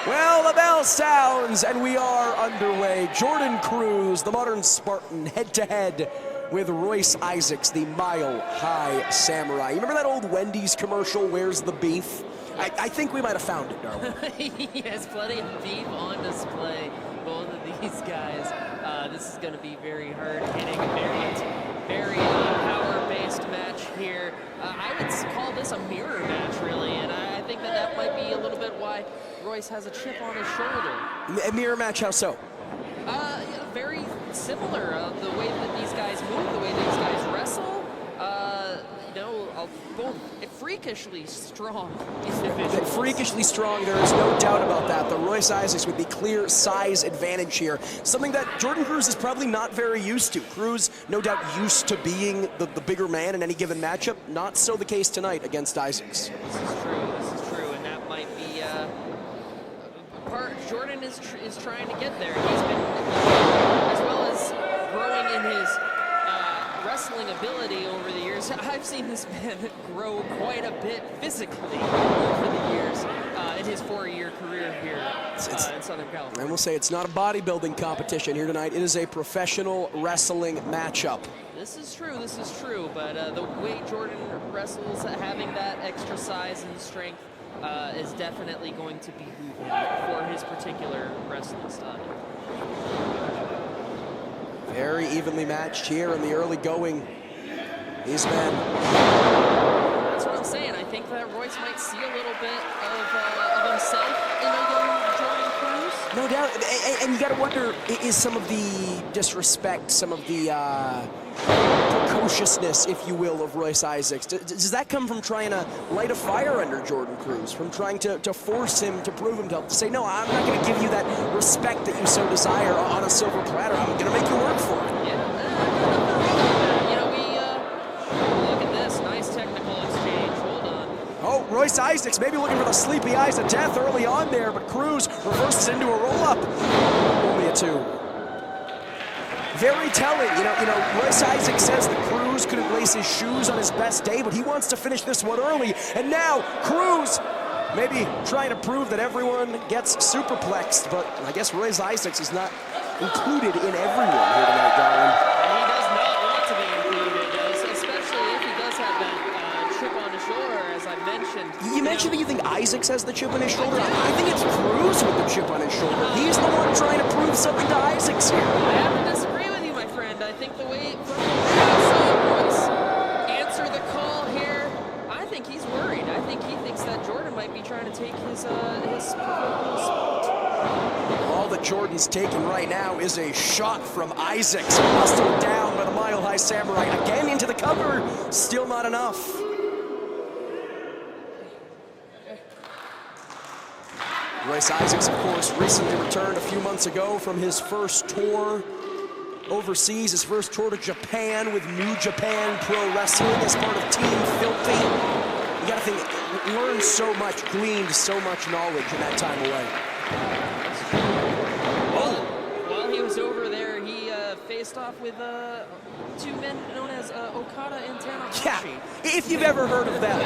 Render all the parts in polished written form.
Well, the bell sounds and we are underway. Jordan Cruz, the modern Spartan, head-to-head with Royce Isaacs, the mile-high samurai. You remember that old Wendy's commercial, Where's the Beef? I think we might have found it, Darwin. Yes, plenty of beef on display, both of these guys. This is going to be very hard-hitting, very power-based match here. I would call this a mirror match, really, and I think that might be a little bit why Royce has a chip on his shoulder. A mirror match, how so? Very similar. The way that these guys move, the way these guys wrestle. Boom, freakishly strong individuals. Freakishly strong, there is no doubt about that. The Royce Isaacs with the clear size advantage here. Something that Jordan Cruz is probably not very used to. Cruz, no doubt, used to being the bigger man in any given matchup. Not so the case tonight against Isaacs. This is true, and that might be part Jordan is trying to get there. He's been, as well as growing in his wrestling ability over the years. I've seen this man grow quite a bit physically over the years in his 4-year career here in Southern California. And we'll say it's not a bodybuilding competition here tonight. It is a professional wrestling matchup. This is true, but the way Jordan wrestles, having that extra size and strength is definitely going to be for his particular wrestling style. Very evenly matched here in the early going. These men. That's what I'm saying. I think that Royce might see a little bit of himself in a young Jordan Cruz. No doubt. And you got to wonder, is some of the disrespect, some of the precociousness, if you will, of Royce Isaacs, does that come from trying to light a fire under Jordan Cruz, from trying to force him to prove himself, to say, no, I'm not going to give you that respect that you so desire on a silver platter. I'm going to make you work for it. Yeah, look at this. Nice technical exchange. Hold on. Oh, Royce Isaacs maybe looking for the sleepy eyes of death early on there, but Cruz reverses into a roll-up. Only a 2. Very telling, you know, Royce Isaacs says that Cruz couldn't lace his shoes on his best day, but he wants to finish this one early. And now Cruz maybe trying to prove that everyone gets superplexed, but I guess Royce Isaacs is not included in everyone here tonight, Darwin. He does not want to be included, especially if he does have that chip on his shoulder, as I mentioned. You mentioned that you think Isaacs has the chip on his shoulder. I think it's Cruz with the chip on his shoulder. He's the one trying to prove something to Isaacs here. I have to disagree with you, my friend. I think the way Royce answer the call here, I think he's worried. I think he thinks that Jordan might be trying to take his proverbial spot. All that Jordan's taking right now is a shot from Isaacs, hustled down by the mile-high samurai. Again into the cover, still not enough. Royce Isaacs, of course, recently returned a few months ago from his first tour overseas, his first tour to Japan with New Japan Pro Wrestling as part of Team Filthy. You gotta think, learned so much, gleaned so much knowledge in that time away. While he was over there, he faced off with 2 men known as Okada and Tanahashi. Yeah, if you've ever heard of them.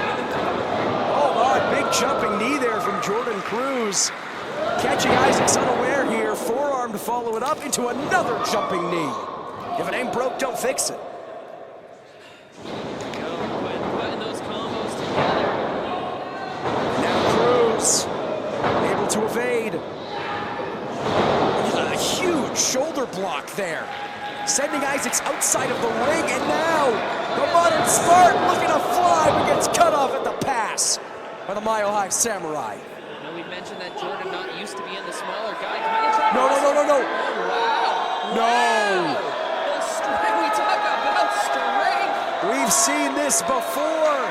Oh, big jumping knee there from Jordan Cruz. Catching Isaacs unaware here, forearm to follow it up into another jumping knee. If it ain't broke, don't fix it. Putting those combos together. Now Cruz able to evade. A huge shoulder block there, sending Isaacs outside of the ring, and now the modern Spartan looking to fly, but gets cut off at the pass by the mile-high samurai. We mentioned that Jordan not used to being the smaller guy. No. Oh, wow. No. The strength. We talk about strength. We've seen this before.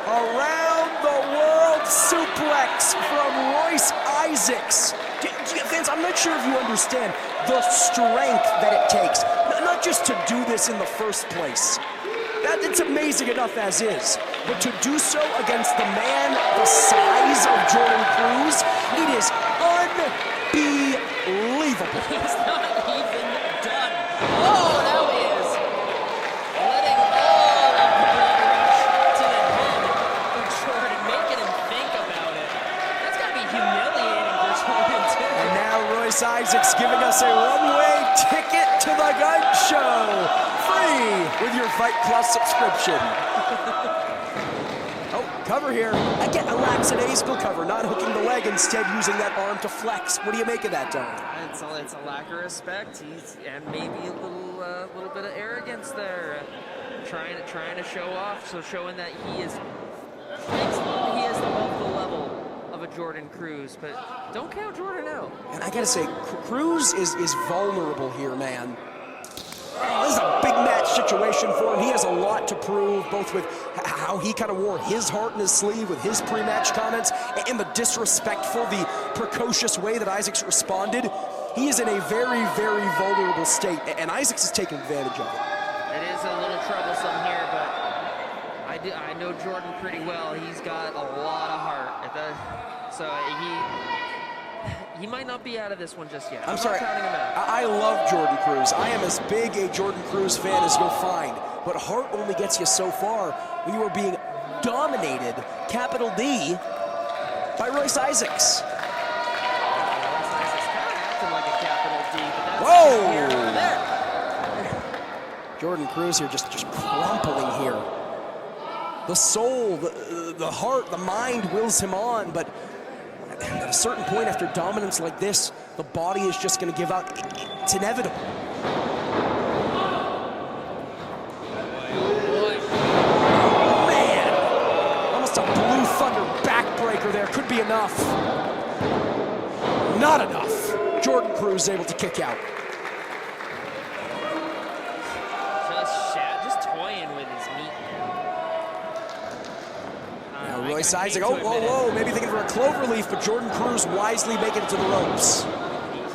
Around the world suplex from Royce Isaacs. Fans, I'm not sure if you understand the strength that it takes. Not just to do this in the first place. It's amazing enough as is. But to do so against the man the size of Jordan Cruz, it is unbelievable. He's not even done. Oh, that is letting all of the blood rush to the head of Jordan, making him think about it. That's got to be show, free with your Fight Plus subscription. Oh, cover here. Again, a lackadaisical cover, not hooking the leg, instead using that arm to flex. What do you make of that, Don? It's a lack of respect. And maybe a little bit of arrogance there, trying to show off. So showing that he is above the level of a Jordan Cruz, but don't count Jordan out. And I gotta say, Cruz is vulnerable here, man. This is a big match situation for him. He has a lot to prove, both with how he kind of wore his heart in his sleeve with his pre-match comments and the disrespectful, the precocious way that Isaacs responded. He is in a very, very vulnerable state, and Isaacs is taking advantage of it. It is a little troublesome here, but I know Jordan pretty well. He's got a lot of heart. So he might not be out of this one just yet. I'm sorry, not counting him out. I love Jordan Cruz. I am as big a Jordan Cruz fan as you'll find, but heart only gets you so far when you are being dominated, capital D, by Royce Isaacs. Royce Isaacs kind of acting like a capital D, but that's Whoa! here or there. Jordan Cruz here just crumpling here. The soul, the heart, the mind wills him on, but at a certain point after dominance like this, the body is just going to give out. It's inevitable. Oh, man! Almost a Blue Thunder backbreaker there. Could be enough. Not enough. Jordan Cruz able to kick out. Just toying with his meat. Royce Isaac, whoa, maybe thinking for a clover leaf, but Jordan Cruz wisely making it to the ropes.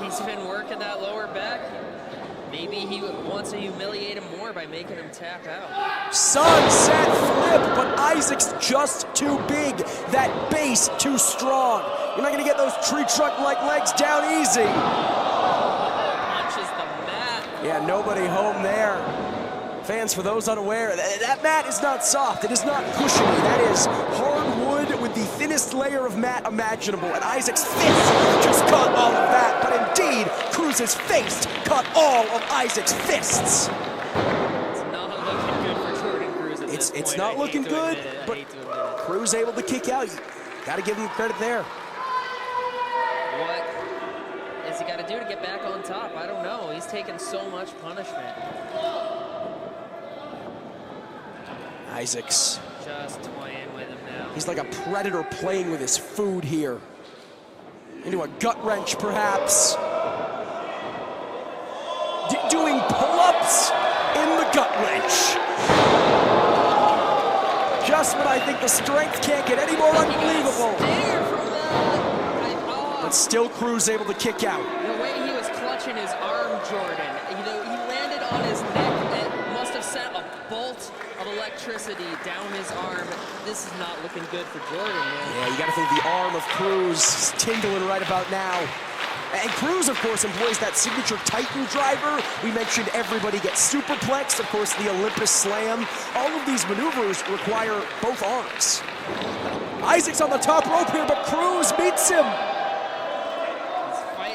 He's been working that lower back. Maybe he wants to humiliate him more by making him tap out. Sunset flip, but Isaac's just too big. That base too strong. You're not gonna get those tree trunk-like legs down easy. Punches the mat. Yeah, nobody home there. Fans, for those unaware, that mat is not soft. It is not cushiony. That is hardwood with the thinnest layer of mat imaginable. And Isaac's fist just caught all of that. But indeed, Cruz's face caught all of Isaac's fists. It's not looking good for Jordan Cruz at this point. It's not looking good, but Cruz able to kick out. You got to give him credit there. What has he got to do to get back on top? I don't know. He's taken so much punishment. Isaacs. Just toying with him now. He's like a predator playing with his food here. Into a gut wrench, perhaps. Doing pull-ups in the gut wrench. Just when I think the strength can't get any more unbelievable. But still Cruz able to kick out. The way he was clutching his arm, Jordan, he landed on his neck and must have sent a bolt of electricity down his arm. This is not looking good for Jordan, man. Yeah, you gotta think the arm of Cruz is tingling right about now. And Cruz, of course, employs that signature Titan driver. We mentioned everybody gets superplexed, of course, the Olympus Slam. All of these maneuvers require both arms. Isaac's on the top rope here, but Cruz beats him.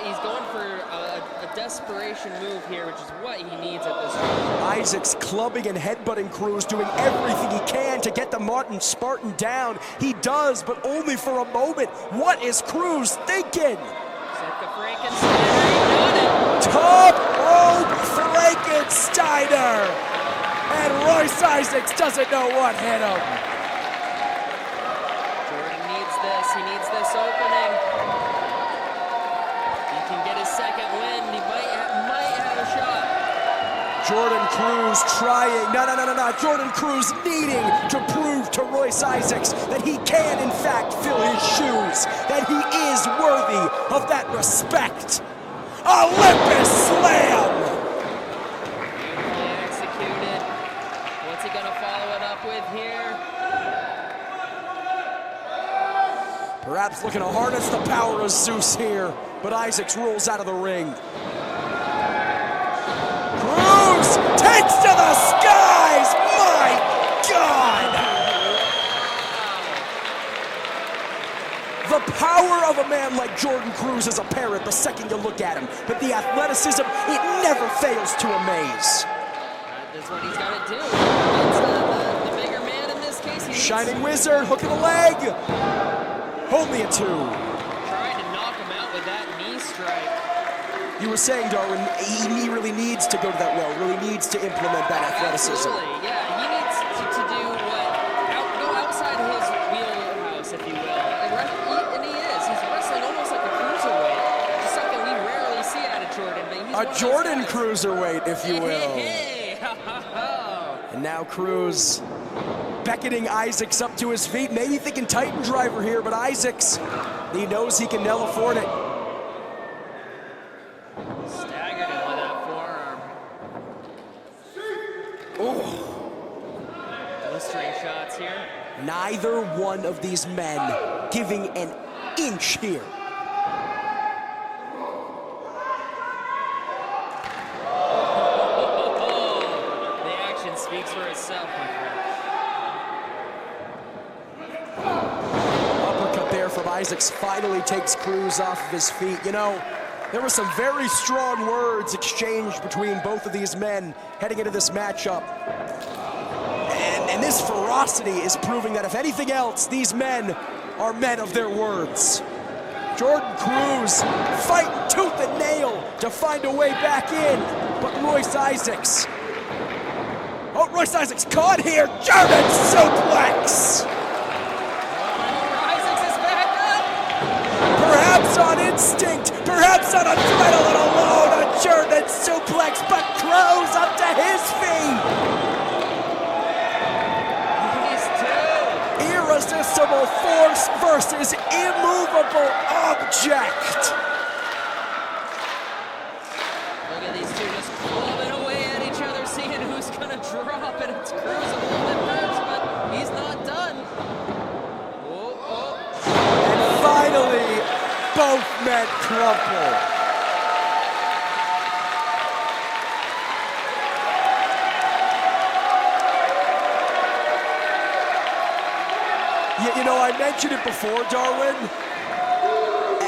He's going for a desperation move here, which is what he needs at this point. Isaac's clubbing and headbutting Cruz, doing everything he can to get the Martin Spartan down. He does, but only for a moment. What is Cruz thinking? Top rope Frankensteiner! And Royce Isaacs doesn't know what hit him. Jordan needs this. He needs this opening. He can get his second win. He might have a shot. Jordan Cruz trying, no. Jordan Cruz needing to prove to Royce Isaacs that he can, in fact, fill his shoes, that he is worthy of that respect. Olympus Slam! Beautifully executed. What's he going to follow it up with here? Perhaps looking to harness the power of Zeus here, but Isaacs rolls out of the ring. Cruz takes to the skies! My God! The power of a man like Jordan Cruz is apparent the second you look at him, but the athleticism, it never fails to amaze. That's what he's got to do. It's the bigger man in this case. Shining Wizard, hook of the leg. Only a 2. Trying to knock him out with that knee strike. You were saying, Darwin, he really needs to go to that well, really needs to implement that athleticism. Absolutely, yeah. He needs to do what, go outside his wheelhouse, if you will. And he is. He's wrestling almost like a cruiserweight, which is something we rarely see out of Jordan. But he's A Jordan cruiserweight, if you will. Hey. And now Cruz beckoning Isaacs up to his feet. Maybe thinking Titan driver here, but Isaacs, he knows he can well afford it. Staggered him with that forearm. Oh. Blistering shots here. Neither one of these men giving an inch here. The action speaks for itself, my friend. Uppercut there from Isaacs finally takes Cruz off of his feet. You know, there were some very strong words exchanged between both of these men heading into this matchup. And this ferocity is proving that if anything else, these men are men of their words. Jordan Cruz fighting tooth and nail to find a way back in, but Royce Isaacs. Oh, Royce Isaacs caught here, German suplex! Isaacs is back up! Perhaps on instinct, perhaps on adrenaline alone, a German suplex, but Cruz up to his feet! Irresistible force versus immovable object. Look at these two just clubbing away at each other, seeing who's gonna drop, and it's Cruz a little bit first, but he's not done. And finally, both men crumple. You know, I mentioned it before, Darwin.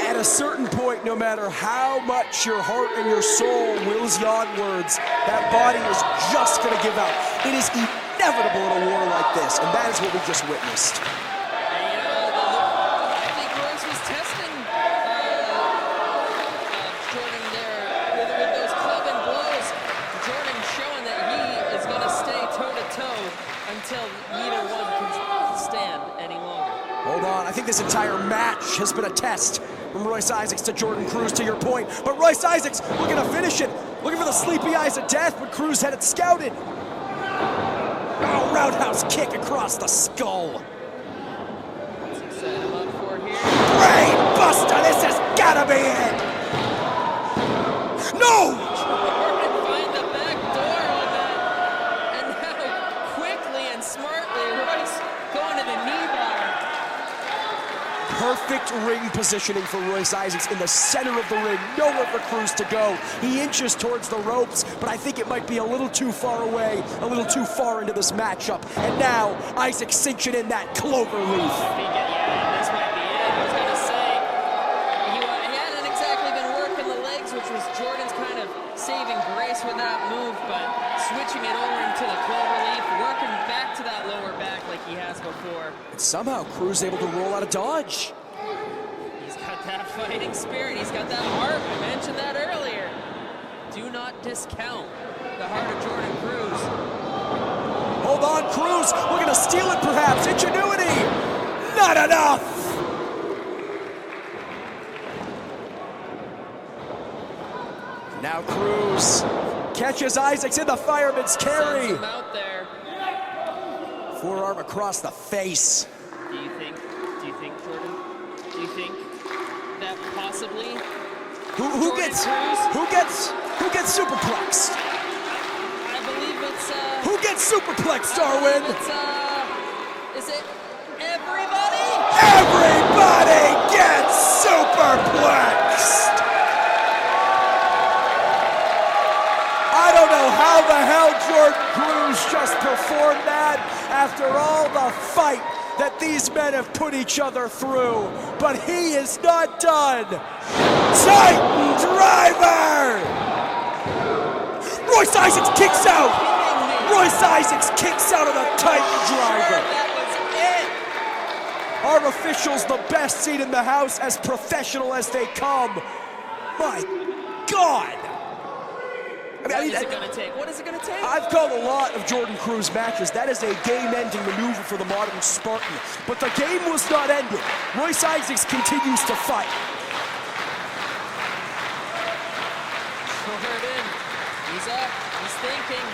At a certain point, no matter how much your heart and your soul wills you onwards, that body is just going to give out. It is inevitable in a war like this, and that is what we just witnessed. And, I think Royce was testing Jordan there with those clubbing blows. Jordan showing that he is going to stay toe-to-toe until neither one can stand any longer. Hold on, I think this entire match has been a test from Royce Isaacs to Jordan Cruz, to your point. But Royce Isaacs looking to finish it, looking for the sleepy eyes of death, but Cruz had it scouted. Oh, roundhouse kick across the skull. What's he set him up for here? Brain buster, this has gotta be it. No! Jordan find the back door on that. And now quickly and smartly, Royce going to the knee bar. Perfect ring positioning for Royce Isaacs in the center of the ring. Nowhere for Cruz to go. He inches towards the ropes, but I think it might be a little too far away, a little too far into this matchup. And now, Isaac cinching in that clover leaf. Yeah, this might be it. I was going to say, he hadn't exactly been working the legs, which was Jordan's kind of saving grace with that move, but switching it over into the clover leaf, working back to that lower back like he has before. And somehow Cruz able to roll out of dodge. He's got that fighting spirit. He's got that heart. I mentioned that earlier. Do not discount the heart of Jordan Cruz. Hold on, Cruz. Looking to steal it, perhaps. Ingenuity. Not enough. Now Cruz catches Isaacs in the fireman's carry. Sends him out there. Forearm across the face. Do you think, Jordan? Do you think that possibly Who gets superplexed? I believe it's Who gets superplexed, Darwin? Is it everybody? Everybody gets superplexed. I don't know how the hell Jordan Cruz just performed that after all the fight that these men have put each other through, but he is not done. Titan driver! Royce Isaacs kicks out. Royce Isaacs kicks out of the Titan driver. That was it. Our officials, the best seat in the house, as professional as they come. My God. What is it going to take? What is it going to take? I've called a lot of Jordan Cruz matches. That is a game-ending maneuver for the modern Spartan. But the game was not ended. Royce Isaacs continues to fight. Jordan, he's up. He's thinking,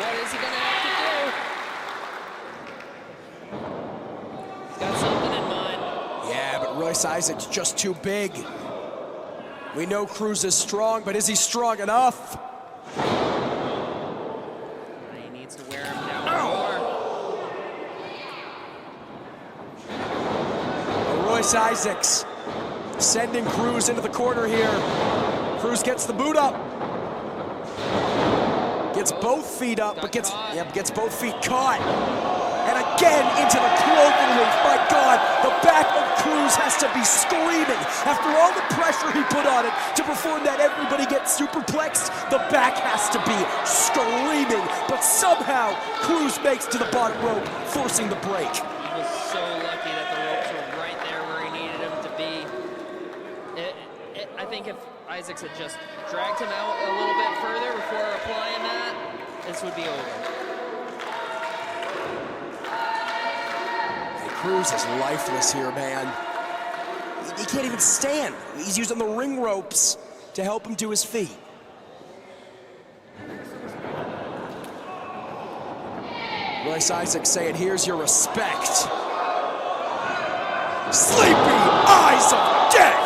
what is he going to have to do? He's got something in mind. Yeah, but Royce Isaacs just too big. We know Cruz is strong, but is he strong enough? He needs to wear him down more. Royce Isaacs sending Cruz into the corner here. Cruz gets the boot up. Gets both feet up, but gets both feet caught. And again into the cloverleaf. My God, the back of Cruz has to be screaming. After all the pressure he put on it to perform that everybody gets superplexed, the back has to be screaming. But somehow, Cruz makes to the bottom rope, forcing the break. He was so lucky that the ropes were right there where he needed them to be. I think if Isaacs had just dragged him out a little bit further before applying that, this would be over. Cruz is lifeless here, man. He can't even stand. He's using the ring ropes to help him to his feet. Royce Isaacs saying, here's your respect. Sleepy eyes of death!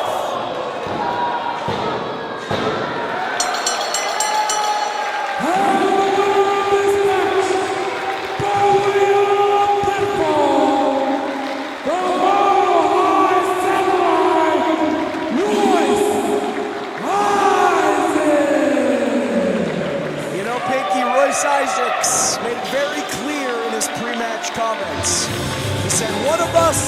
Royce Isaacs made it very clear in his pre-match comments. He said, one of us